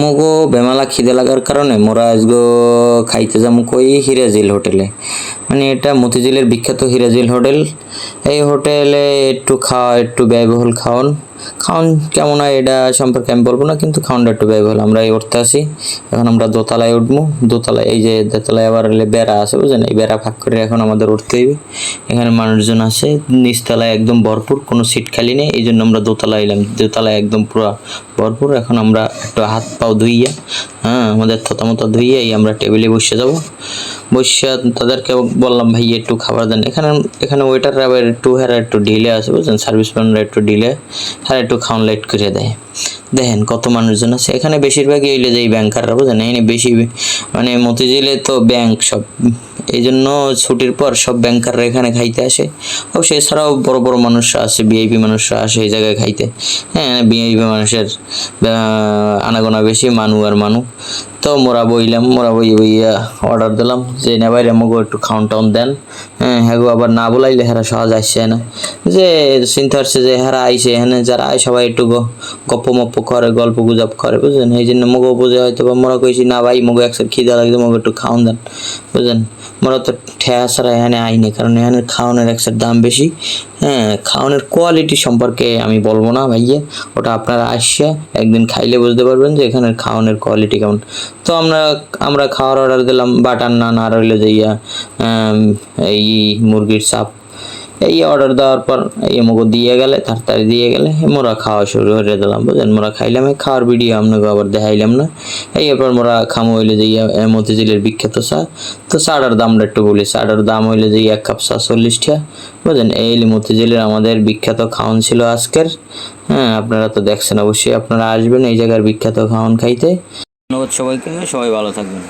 মগো বেমালা খিদে লাগার কারণে মোরা আজগো খাইতে যাবো কই হিরাজিল হোটেলে। মানে এটা মতিঝিলের বিখ্যাত হিরাজিল হোটেল। এই হোটেলে একটু খাওয়া, একটু ব্যয়বহুল খাওন। খাওন কেমন হয় এটা সম্পর্কে আমি বলবো না, কিন্তু খাওয়ানটা একটু ব্যয়বহুল। আমরা এই উঠতে আসি, এখন আমরা দোতলায় উঠবো। দোতলায় এই যে দোতলায় আবার বেড়া আছে বুঝলেন, এই বেড়া ফাঁক করে এখন আমাদের উঠতে হইবে। এখানে মানুষজন আছে, নিচতলায় একদম ভরপুর, কোনো সিট খালি নেই, এই জন্য আমরা দোতলায় এলাম। দোতলায় একদম পুরো ভরপুর। এখন আমরা একটু হাত পাও ধুইয়া, আমাদের থতা মতো ধুইয়া আমরা টেবিলে বসে যাব। বসে তাদেরকে বললাম ভাই একটু খাবার দেন। এখানে ওয়েটাররা আবার একটু ঢিলে আছে বুঝলেন, সার্ভিস ম্যানরা একটু ঢিলে, একটু খাওয়ান লেট করে দেয়। দেখেন কত মানুষজন আছে এখানে, বেশিরভাগই হইলে যে এই ব্যাংকাররা বুঝলেন, এখানে বেশি মানে মতিঝিলে তো ব্যাংক সব, এই জন্য ছুটির পর সব ব্যাংকাররা এখানে খাইতে আসে। অবশ্যই এছাড়াও বড় বড় মানুষরা আসে, ভিআইপি মানুষরা আসে এই জায়গায় খাইতে। ভিআইপি মানুষের আনাগোনা বেশি, মানু আর মানু। তো মোরা বইয়া অর্ডার দিলাম যে না ভাই আমাকে একটু খাওয়ান টাউন দেন। হ্যাঁ গো, আবার না বলাইলে হেরা সহজ আসছে না, যে চিন্তা হচ্ছে যে হেরা আইসে, এখানে যারা আয় সবাই একটু গপ্প মপ্প করে, গল্প গুজব করে বুঝলেন। এই জন্য মগো বুঝে হয়তো বা মোরা কইছি না ভাই মগো একসাথে খিদা লাগছে, মগো একটু খাওয়ান দেন বুঝলেন। মোরা তো ঠেয়া ছাড়া এখানে আইনি, কারণ এখানে খাওয়ানোর একসাথে দাম বেশি। খাওয়ানোর কোয়ালিটি সম্পর্কে আমি বলবো না ভাইয়া, ওটা আপনারা আসছে একদিন খাইলে বুঝতে পারবেন যে এখানের খাওয়ানোর কোয়ালিটি কেমন। তো আমরা খাওয়ার অর্ডার দিলাম, বাটার নান আর হইলো যে এই মুরগির চাপ। এই অর্ডার দেওয়ার পর এই মুগো দিয়ে গেলে, তাড়াতাড়ি দিয়ে গেলে মোরা খাওয়া শুরু করে দিলাম বুঝলেন। মোরা খাইলাম, খাওয়ার ভিডিও আপনাকে আবার দেখাইলাম না। এরপর মোরা খামো হইলে যে মতিঝিলের বিখ্যাত চা। তো চাটার দামটা একটু বলি, চাটার দাম হইলে যে 1 কাপ চা 40 টাকা বুঝলেন। এই মতিঝিলের আমাদের বিখ্যাত খাওয়ান ছিল আজকের। আপনারা তো দেখছেন, অবশ্যই আপনারা আসবেন এই জায়গার বিখ্যাত খাওয়ান খাইতে। ধন্যবাদ সবাইকে, সবাই ভালো থাকবেন।